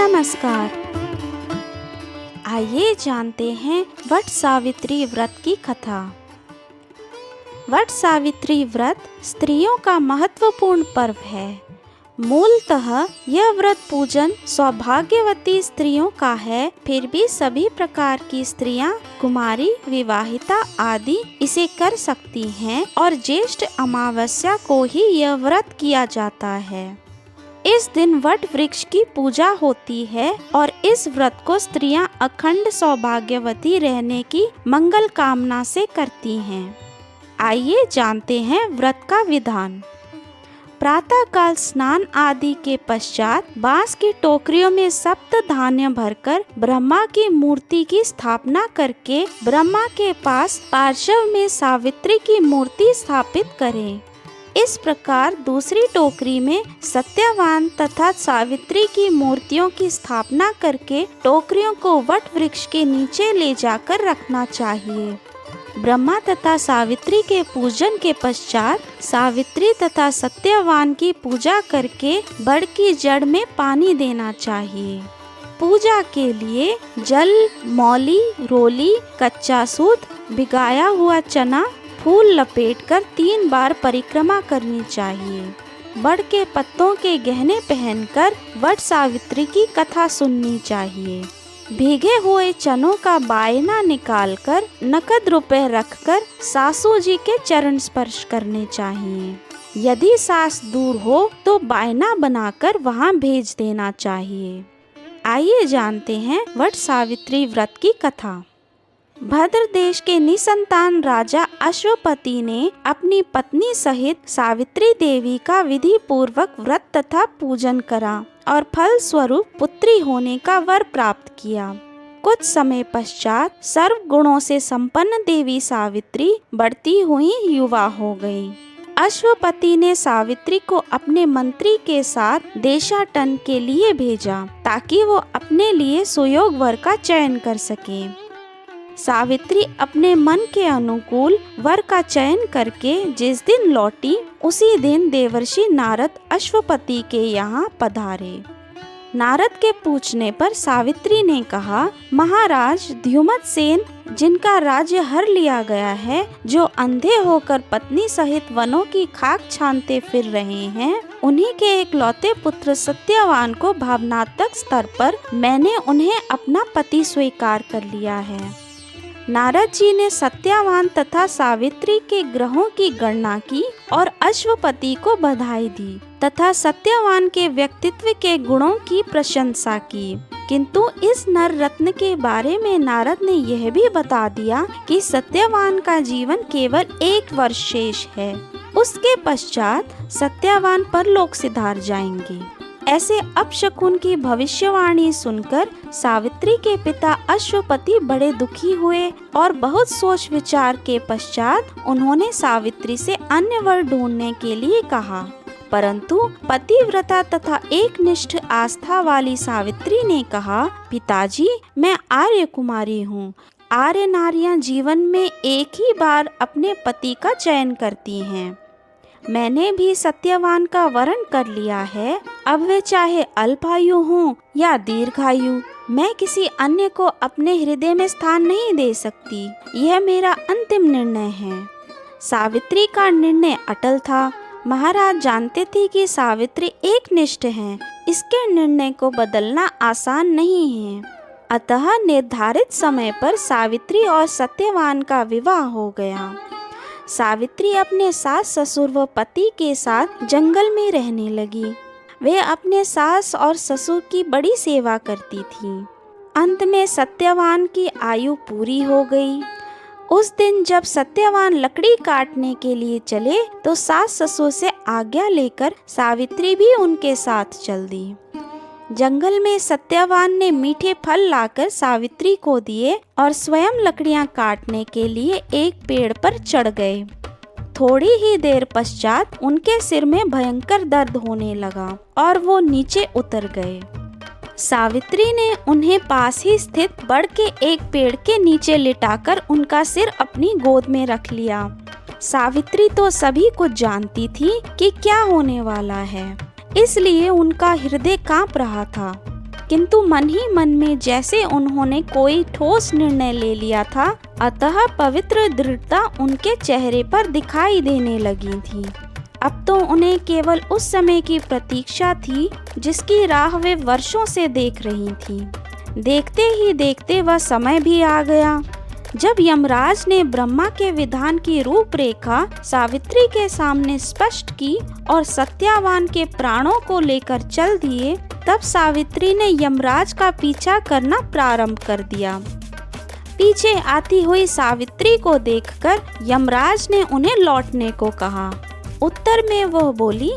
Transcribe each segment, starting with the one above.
नमस्कार। आइए जानते हैं वट सावित्री व्रत की कथा। वट सावित्री व्रत स्त्रियों का महत्वपूर्ण पर्व है। मूलतः यह व्रत पूजन सौभाग्यवती स्त्रियों का है, फिर भी सभी प्रकार की स्त्रियां, कुमारी, विवाहिता आदि इसे कर सकती हैं और ज्येष्ठ अमावस्या को ही यह व्रत किया जाता है। इस दिन वट वृक्ष की पूजा होती है और इस व्रत को स्त्रियां अखंड सौभाग्यवती रहने की मंगल कामना से करती हैं। आइए जानते हैं व्रत का विधान। प्रातः काल स्नान आदि के पश्चात बांस की टोकरियों में सप्त धान्य भरकर ब्रह्मा की मूर्ति की स्थापना करके ब्रह्मा के पास पार्श्व में सावित्री की मूर्ति स्थापित करें। इस प्रकार दूसरी टोकरी में सत्यवान तथा सावित्री की मूर्तियों की स्थापना करके टोकरियों को वट वृक्ष के नीचे ले जाकर रखना चाहिए। ब्रह्मा तथा सावित्री के पूजन के पश्चात सावित्री तथा सत्यवान की पूजा करके बड़ की जड़ में पानी देना चाहिए। पूजा के लिए जल, मौली, रोली, कच्चा सूत, भिगाया हुआ चना, फूल लपेटकर 3 बार परिक्रमा करनी चाहिए। बड़ के पत्तों के गहने पहनकर वट सावित्री की कथा सुननी चाहिए। भीगे हुए चनों का बायना निकालकर नकद रुपए रखकर सासू जी के चरण स्पर्श करने चाहिए। यदि सास दूर हो तो बायना बनाकर वहां भेज देना चाहिए। आइए जानते हैं वट सावित्री व्रत की कथा। भद्र देश के निसंतान राजा अश्वपति ने अपनी पत्नी सहित सावित्री देवी का विधि पूर्वक व्रत तथा पूजन करा और फल स्वरूप पुत्री होने का वर प्राप्त किया। कुछ समय पश्चात सर्व गुणों से संपन्न देवी सावित्री बढ़ती हुई युवा हो गई। अश्वपति ने सावित्री को अपने मंत्री के साथ देशाटन के लिए भेजा ताकि वो अपने लिए सुयोग वर का चयन कर सके। सावित्री अपने मन के अनुकूल वर का चयन करके जिस दिन लौटी उसी दिन देवर्षि नारद अश्वपति के यहाँ पधारे। नारद के पूछने पर सावित्री ने कहा, महाराज द्युमत सेन जिनका राज्य हर लिया गया है, जो अंधे होकर पत्नी सहित वनों की खाक छानते फिर रहे हैं, उन्हीं के एकलौते पुत्र सत्यवान को भावनात्मक स्तर पर मैंने उन्हें अपना पति स्वीकार कर लिया है। नारद जी ने सत्यवान तथा सावित्री के ग्रहों की गणना की और अश्वपति को बधाई दी तथा सत्यवान के व्यक्तित्व के गुणों की प्रशंसा की। किंतु इस नर रत्न के बारे में नारद ने यह भी बता दिया कि सत्यवान का जीवन केवल 1 वर्ष शेष है, उसके पश्चात सत्यवान परलोक सिधार जाएंगे। ऐसे अपशकुन की भविष्यवाणी सुनकर सावित्री के पिता अश्वपति बड़े दुखी हुए और बहुत सोच विचार के पश्चात उन्होंने सावित्री से अन्य वर ढूंढने के लिए कहा। परंतु पतिव्रता तथा एकनिष्ठ आस्था वाली सावित्री ने कहा, पिताजी मैं आर्य कुमारी हूँ। आर्य नारियां जीवन में एक ही बार अपने पति का चयन करती हैं। मैंने भी सत्यवान का वरण कर लिया है। अब वे चाहे अल्पायु हों या दीर्घायु, मैं किसी अन्य को अपने हृदय में स्थान नहीं दे सकती। यह मेरा अंतिम निर्णय है। सावित्री का निर्णय अटल था। महाराज जानते थे कि सावित्री एकनिष्ठ हैं। इसके निर्णय को बदलना आसान नहीं है। अतः निर्धारित समय पर सावित्री और सत्यवान का विवाह हो गया। सावित्री अपने सास ससुर व पति के साथ जंगल में रहने लगी। वे अपने सास और ससुर की बड़ी सेवा करती थी। अंत में सत्यवान की आयु पूरी हो गई। उस दिन जब सत्यवान लकड़ी काटने के लिए चले तो सास ससुर से आज्ञा लेकर सावित्री भी उनके साथ चल दी। जंगल में सत्यवान ने मीठे फल लाकर सावित्री को दिए और स्वयं लकड़ियां काटने के लिए एक पेड़ पर चढ़ गए। थोड़ी ही देर पश्चात उनके सिर में भयंकर दर्द होने लगा और वो नीचे उतर गए। सावित्री ने उन्हें पास ही स्थित बड़ के एक पेड़ के नीचे लिटाकर उनका सिर अपनी गोद में रख लिया। सावित्री तो सभी कुछ जानती थी कि क्या होने वाला है, इसलिए उनका हृदय कांप रहा था। किंतु मन ही मन में जैसे उन्होंने कोई ठोस निर्णय ले लिया था, अतः पवित्र दृढ़ता उनके चेहरे पर दिखाई देने लगी थी। अब तो उन्हें केवल उस समय की प्रतीक्षा थी जिसकी राह वे वर्षों से देख रही थी। देखते ही देखते वह समय भी आ गया जब यमराज ने ब्रह्मा के विधान की रूपरेखा सावित्री के सामने स्पष्ट की और सत्यवान के प्राणों को लेकर चल दिए। तब सावित्री ने यमराज का पीछा करना प्रारंभ कर दिया। पीछे आती हुई सावित्री को देखकर यमराज ने उन्हें लौटने को कहा। उत्तर में वह बोली,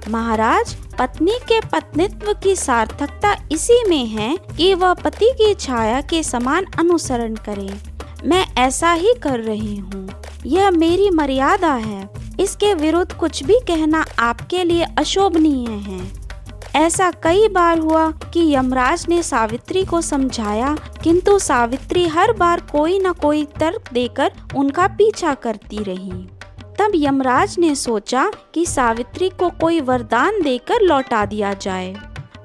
महाराज, पत्नी के पत्नीत्व की सार्थकता इसी में है कि वह पति की छाया के समान अनुसरण करे। मैं ऐसा ही कर रही हूँ। यह मेरी मर्यादा है। इसके विरुद्ध कुछ भी कहना आपके लिए अशोभनीय है। ऐसा कई बार हुआ कि यमराज ने सावित्री को समझाया, किंतु सावित्री हर बार कोई न कोई तर्क देकर उनका पीछा करती रही। तब यमराज ने सोचा कि सावित्री को कोई वरदान देकर लौटा दिया जाए।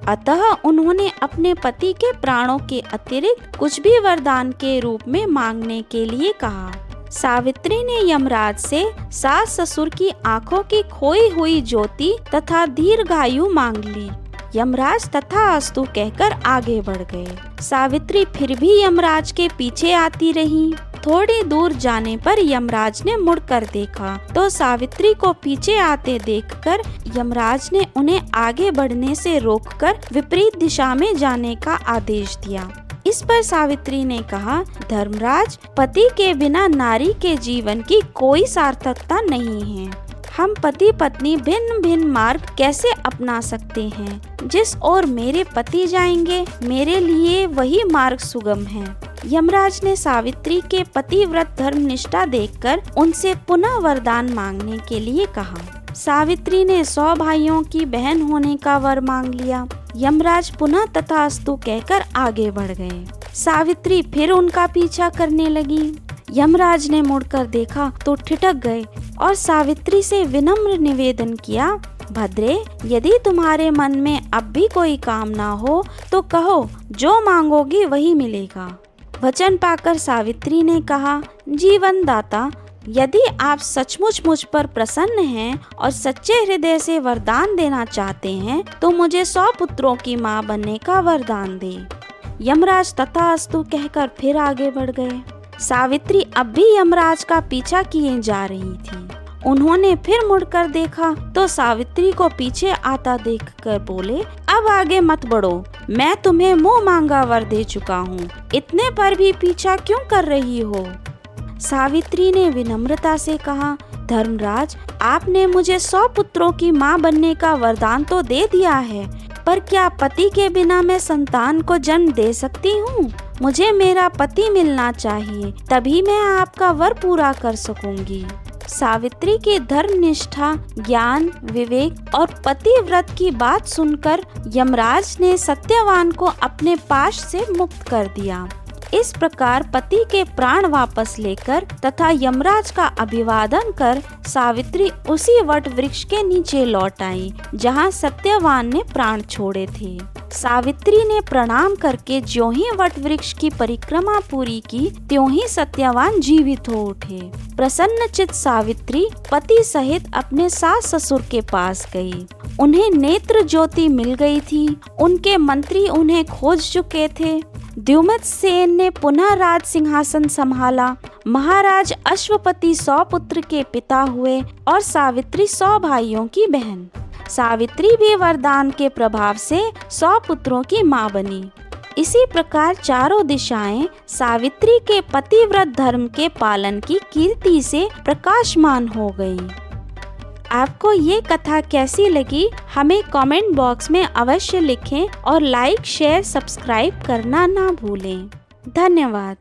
अतः उन्होंने अपने पति के प्राणों के अतिरिक्त कुछ भी वरदान के रूप में मांगने के लिए कहा। सावित्री ने यमराज से सास ससुर की आंखों की खोई हुई ज्योति तथा दीर्घायु मांग ली। यमराज तथास्तु कहकर आगे बढ़ गए। सावित्री फिर भी यमराज के पीछे आती रही। थोड़ी दूर जाने पर यमराज ने मुड़कर देखा तो सावित्री को पीछे आते देखकर यमराज ने उन्हें आगे बढ़ने से रोककर विपरीत दिशा में जाने का आदेश दिया। इस पर सावित्री ने कहा, धर्मराज, पति के बिना नारी के जीवन की कोई सार्थकता नहीं है। हम पति पत्नी भिन्न भिन्न मार्ग कैसे अपना सकते हैं? जिस ओर मेरे पति जाएंगे, मेरे लिए वही मार्ग सुगम है। यमराज ने सावित्री के पतिव्रत धर्म निष्ठा देखकर उनसे पुनः वरदान मांगने के लिए कहा। सावित्री ने 100 भाइयों की बहन होने का वर मांग लिया। यमराज पुनः तथास्तु कहकर आगे बढ़ गए। सावित्री फिर उनका पीछा करने लगी। यमराज ने मुड़कर देखा तो ठिठक गए और सावित्री से विनम्र निवेदन किया, भद्रे, यदि तुम्हारे मन में अब भी कोई कामना हो तो कहो, जो मांगोगी वही मिलेगा। वचन पाकर सावित्री ने कहा, जीवन दाता, यदि आप सचमुच मुझ पर प्रसन्न हैं और सच्चे हृदय से वरदान देना चाहते हैं तो मुझे 100 पुत्रों की माँ बनने का वरदान दे। यमराज तथास्तु कहकर फिर आगे बढ़ गए। सावित्री अब भी यमराज का पीछा किए जा रही थी। उन्होंने फिर मुड़कर देखा तो सावित्री को पीछे आता देखकर बोले, अब आगे मत बढ़ो, मैं तुम्हें मुंह मांगा वर दे चुका हूँ, इतने पर भी पीछा क्यों कर रही हो? सावित्री ने विनम्रता से कहा, धर्मराज, आपने मुझे 100 पुत्रों की माँ बनने का वरदान तो दे दिया है, पर क्या पति के बिना मैं संतान को जन्म दे सकती हूँ? मुझे मेरा पति मिलना चाहिए, तभी मैं आपका वर पूरा कर सकूंगी। सावित्री की धर्मनिष्ठा, ज्ञान, विवेक और पतिव्रत की बात सुनकर यमराज ने सत्यवान को अपने पाश से मुक्त कर दिया। इस प्रकार पति के प्राण वापस लेकर तथा यमराज का अभिवादन कर सावित्री उसी वट वृक्ष के नीचे लौट आई जहाँ सत्यवान ने प्राण छोड़े थे। सावित्री ने प्रणाम करके ज्यों ही वट वृक्ष की परिक्रमा पूरी की, त्यों ही सत्यवान जीवित हो उठे। प्रसन्नचित सावित्री पति सहित अपने सास ससुर के पास गई। उन्हें नेत्र ज्योति मिल गई थी। उनके मंत्री उन्हें खोज चुके थे। द्युमत सेन ने पुनः राज सिंहासन संभाला। महाराज अश्वपति 100 पुत्र के पिता हुए और सावित्री 100 भाइयों की बहन। सावित्री भी वरदान के प्रभाव से 100 पुत्रों की माँ बनी। इसी प्रकार चारों दिशाएं सावित्री के पतिव्रत धर्म के पालन की कीर्ति से प्रकाशमान हो गई। आपको ये कथा कैसी लगी हमें कमेंट बॉक्स में अवश्य लिखें और लाइक, शेयर, सब्सक्राइब करना ना भूलें। धन्यवाद।